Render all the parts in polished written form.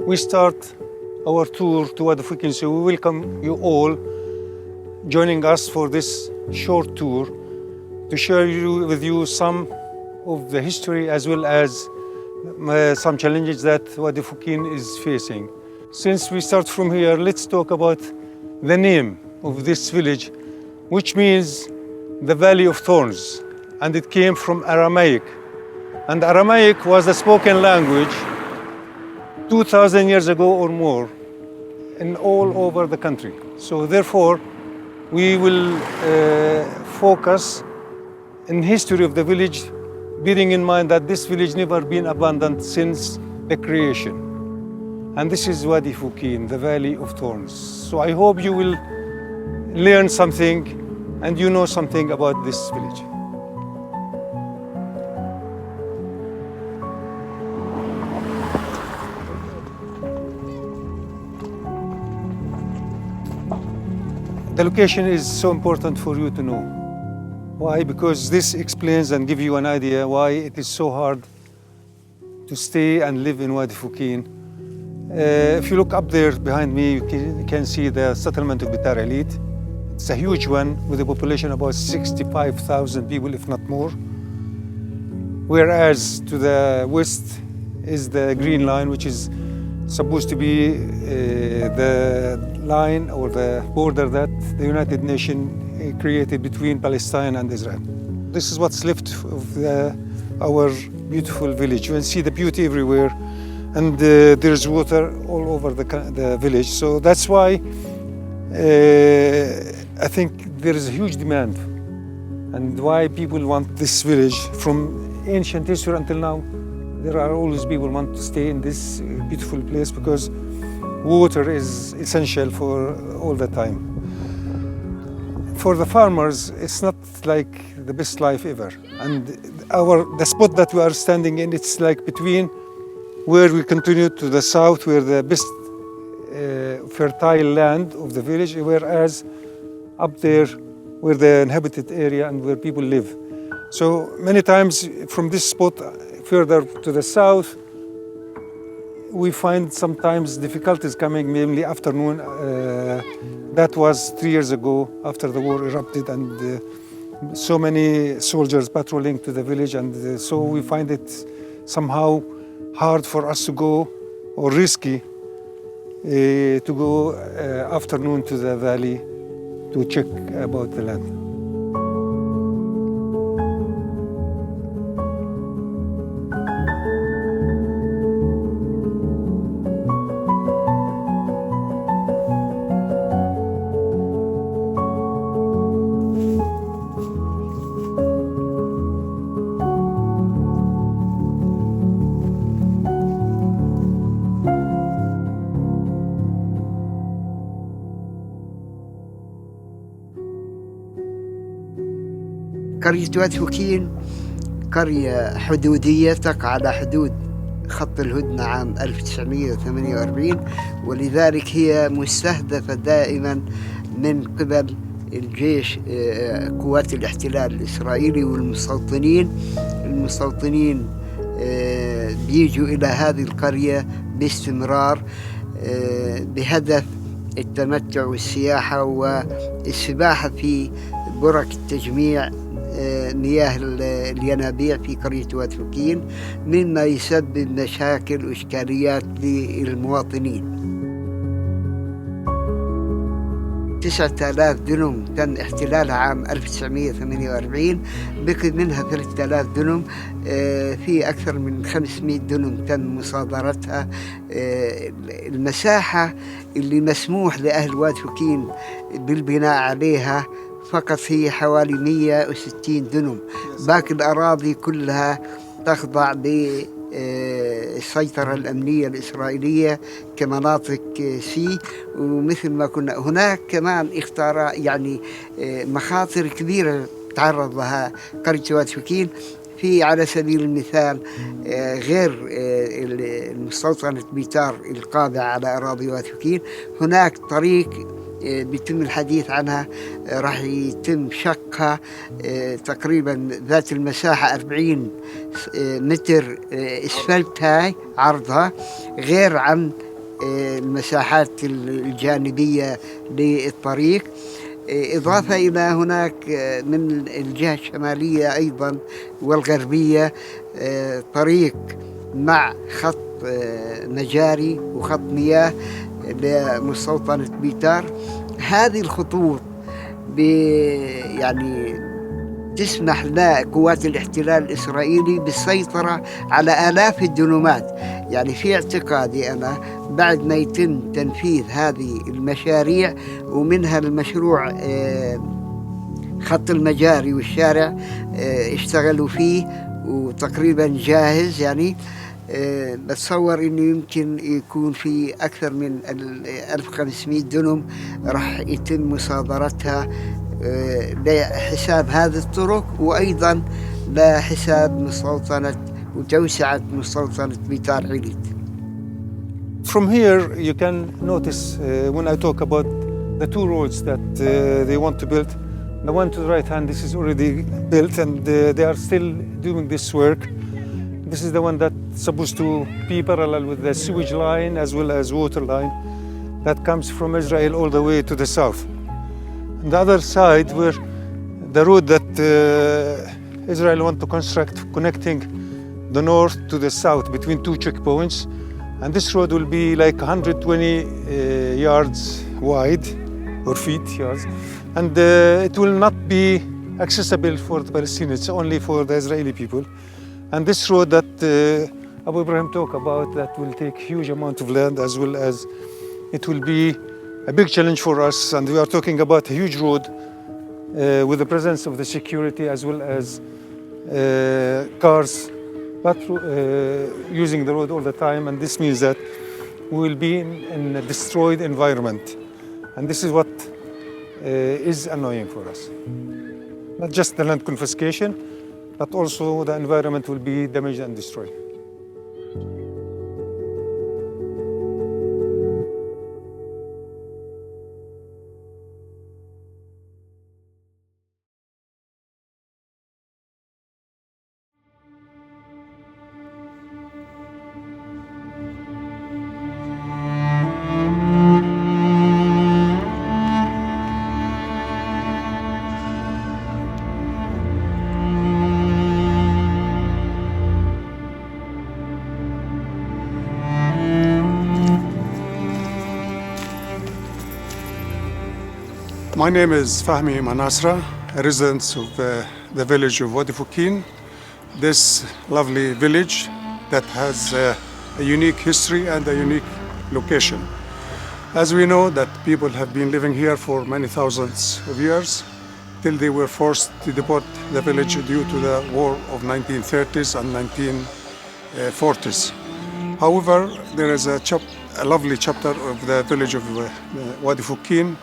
we start our tour to Wadi Fukin. So we welcome you all joining us for this short tour to share with you some of the history as well as some challenges that Wadi Fukin is facing. Since we start from here, let's talk about the name of this village, which means the Valley of Thorns, and it came from Aramaic. And Aramaic was the spoken language 2,000 years ago or more in all over the country. So therefore, we will focus in history of the village, bearing in mind that this village never been abandoned since the creation. And this is Wadi Fukin, the Valley of Thorns. So I hope you will learn something and you know something about this village. The location is so important for you to know. Why? Because this explains and gives you an idea why it is so hard to stay and live in Wadi Fukin. If you look up there behind me, you can see the settlement of Bitar Elite. It's a huge one with a population about 65,000 people, if not more. Whereas to the west is the Green Line, which is supposed to be the line or the border that the United Nations created between Palestine and Israel. This is what's left of our beautiful village. You can see the beauty everywhere, and there's water all over the village. So that's why I think there is a huge demand, and why people want this village. From ancient history until now, there are always people want to stay in this beautiful place because water is essential for all the time. For the farmers, it's not like the best life ever. And the spot that we are standing in, it's like between where we continue to the south, where the best fertile land of the village, whereas up there, where the inhabited area and where people live. So many times from this spot, further to the south, we find sometimes difficulties coming, mainly afternoon. That was 3 years ago after the war erupted, and so many soldiers patrolling to the village, and so we find it somehow hard for us to go, or risky to go afternoon to the valley to check about the land. قرية وادي فوكين قرية حدودية تقع على حدود خط الهدنة عام 1948، ولذلك هي مستهدفة دائما من قبل الجيش، قوات الاحتلال الإسرائيلي والمستوطنين بيجوا إلى هذه القرية باستمرار بهدف التمتع والسياحة والسباحة في برك التجميع مياه الينابيع في قرية وادي فوكين، مما يسبب مشاكل وإشكاليات للمواطنين. 9,000 دنم تم احتلالها عام 1948، بقي منها 3,000 دنم. في أكثر من 500 دنم تم مصادرتها. المساحة اللي مسموح لأهل وادي فوكين بالبناء عليها فقط هي حوالي 160 دنم. باقي الأراضي كلها تخضع بالسيطرة الأمنية الإسرائيلية كمناطق سي. ومثل ما كنا هناك كمان يعني مخاطر كبيرة تعرض لها قرية وادي فوكين. في على سبيل المثال غير المستوطنة بيتار القابعة على أراضي وادي فوكين، هناك طريق بيتم الحديث عنها، راح يتم شقها تقريبا ذات المساحة 40 متر اسفلت هاي عرضها، غير عن المساحات الجانبية للطريق. إضافة إلى هناك من الجهة الشمالية أيضا والغربية طريق مع خط مجاري وخط مياه لمستوطنة بيتار. هذه الخطوط يعني تسمح لقوات الاحتلال الإسرائيلي بالسيطرة على آلاف الدنومات. يعني في اعتقادي أنا بعد ما يتم تنفيذ هذه المشاريع ومنها المشروع خط المجاري والشارع اشتغلوا فيه وتقريبا جاهز، يعني بتصور انه يمكن يكون في اكثر من 1500 دنم راح يتم مصادرتها لحساب هذه الطرق، وايضا لحساب مستوطنة وتوسعة مستوطنة بيتار عليت. From here you can notice when I talk about the two roads that they want to build. The one to the right hand, this is already built and they are still doing this work. This is the one that's supposed to be parallel with the sewage line as well as water line that comes from Israel all the way to the south. On the other side, where the road that Israel want to construct connecting the north to the south between two checkpoints, and this road will be like 120 yards wide, or feet yards, and it will not be accessible for the Palestinians, only for the Israeli people. And this road that Abu Ibrahim talked about, that will take huge amount of land, as well as it will be a big challenge for us. And we are talking about a huge road with the presence of the security as well as cars using the road all the time. And this means that we will be in a destroyed environment. And this is what is annoying for us. Not just the land confiscation, but also the environment will be damaged and destroyed. My name is Fahmi Manasra, a resident of the village of Wadi Fukin. This lovely village that has a unique history and a unique location. As we know that people have been living here for many thousands of years, till they were forced to deport the village due to the war of 1930s and 1940s. However, there is a lovely chapter of the village of Wadi Fukin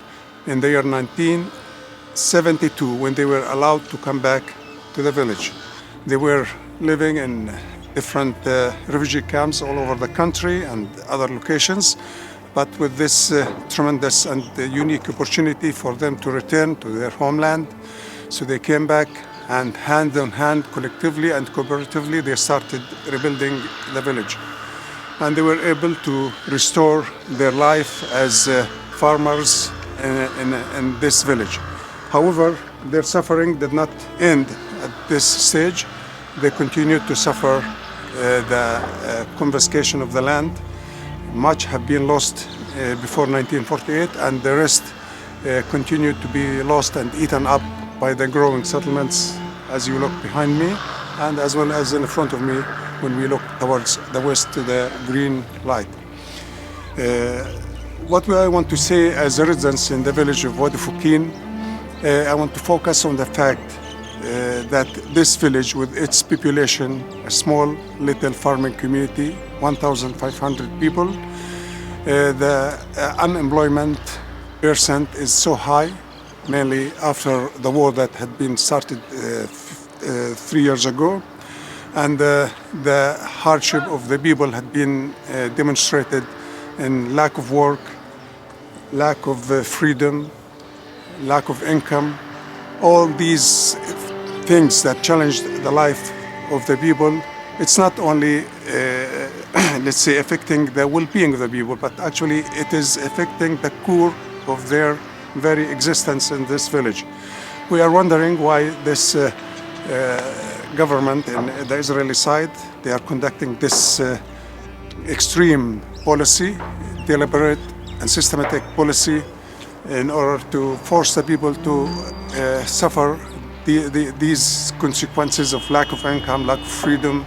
in the year 1972, when they were allowed to come back to the village. They were living in different refugee camps all over the country and other locations, but with this tremendous and unique opportunity for them to return to their homeland. So they came back, and hand in hand, collectively and cooperatively, they started rebuilding the village. And they were able to restore their life as farmers in this village. However, their suffering did not end at this stage. They continued to suffer the confiscation of the land. Much have been lost before 1948, and the rest continued to be lost and eaten up by the growing settlements, as you look behind me, and as well as in front of me when we look towards the west to the green light. What I want to say as a resident in the village of Wadi Fukin, I want to focus on the fact that this village, with its population, a small little farming community, 1,500 people, the unemployment percent is so high, mainly after the war that had been started 3 years ago. And the hardship of the people had been demonstrated in lack of work, lack of freedom, lack of income. All these things that challenged the life of the people. It's not only let's say, affecting the well-being of the people, but actually it is affecting the core of their very existence in this village. We are wondering why this government and the Israeli side, they are conducting this extreme policy, deliberate and systematic policy, in order to force the people to suffer these consequences of lack of income, lack of freedom,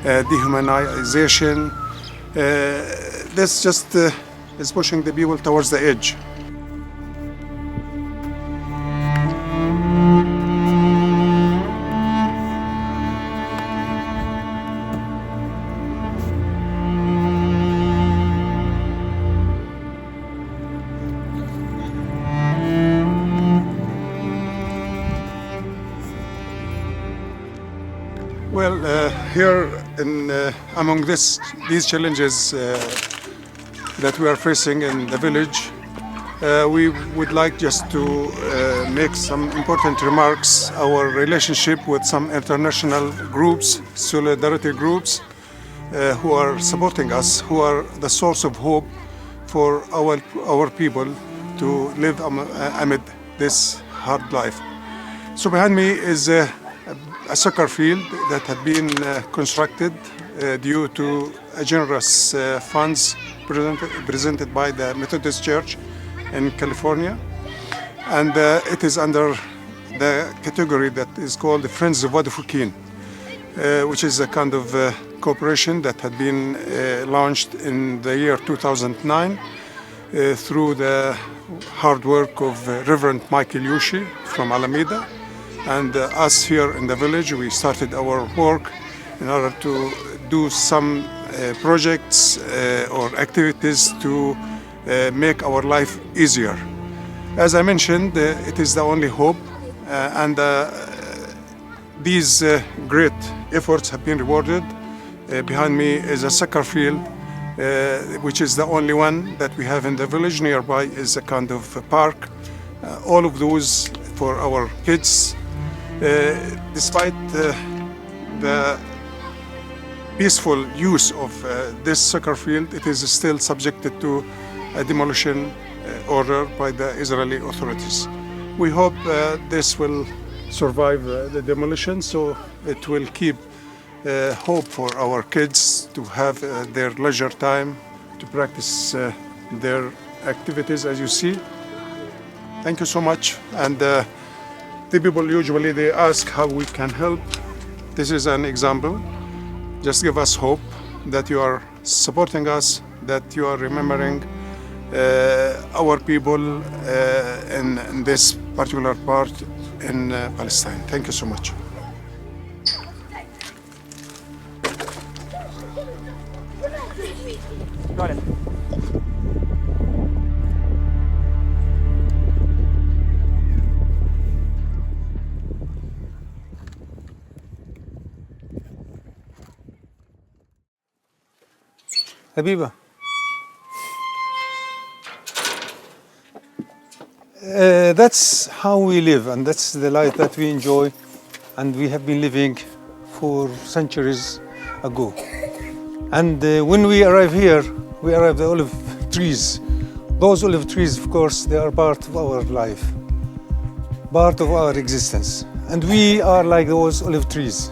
dehumanization. This just is pushing the people towards the edge. Well, here among these challenges that we are facing in the village, we would like just to make some important remarks. Our relationship with some international groups, solidarity groups, who are supporting us, who are the source of hope for our people to live amid this hard life. So behind me is a soccer field that had been constructed due to generous funds presented by the Methodist Church in California, and it is under the category that is called the Friends of Wadi Fukin, which is a kind of cooperation that had been launched in the year 2009 through the hard work of Reverend Michael Yushi from Alameda. And us here in the village, we started our work in order to do some projects or activities to make our life easier. As I mentioned, it is the only hope, and these great efforts have been rewarded. Behind me is a soccer field, which is the only one that we have in the village. Nearby is a kind of park. All of those for our kids. Despite the peaceful use of this soccer field, it is still subjected to a demolition order by the Israeli authorities. We hope this will survive the demolition, so it will keep hope for our kids to have their leisure time to practice their activities, as you see. Thank you so much. And the people usually they ask how we can help. This is an example. Just give us hope that you are supporting us, that you are remembering our people in this particular part in Palestine. Thank you so much. Got it. Habiba. That's how we live, and that's the life that we enjoy, and we have been living for centuries ago. And when we arrive here, we arrive at the olive trees. Those olive trees, of course, they are part of our life, part of our existence. And we are like those olive trees.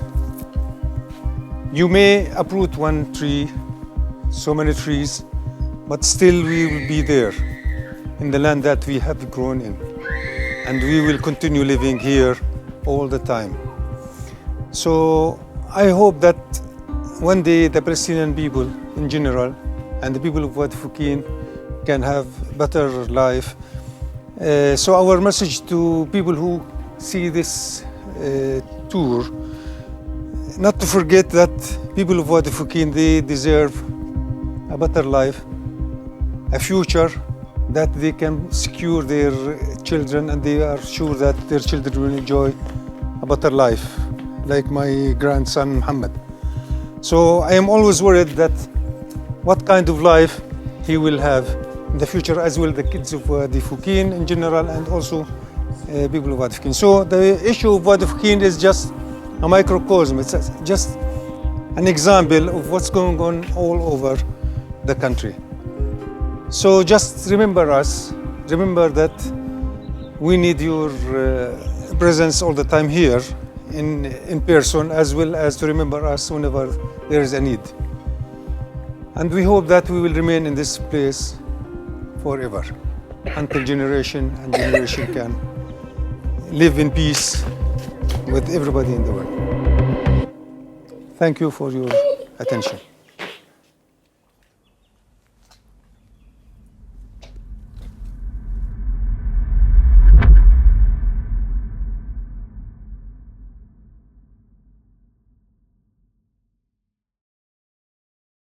You may uproot one tree, so many trees, but still we will be there in the land that we have grown in. And we will continue living here all the time. So I hope that one day the Palestinian people in general and the people of Wadi Fukin can have better life. So our message to people who see this tour, not to forget that people of Wadi Fukin, they deserve a better life, a future that they can secure their children, and they are sure that their children will enjoy a better life, like my grandson Muhammad. So I am always worried that what kind of life he will have in the future, as well the kids of Wadi Fukin in general, and also people of Wadi Fukin. So the issue of Wadi Fukin is just a microcosm. It's just an example of what's going on all over the country. So just remember us, remember that we need your presence all the time here in person, as well as to remember us whenever there is a need. And we hope that we will remain in this place forever, until generation and generation can live in peace with everybody in the world. Thank you for your attention.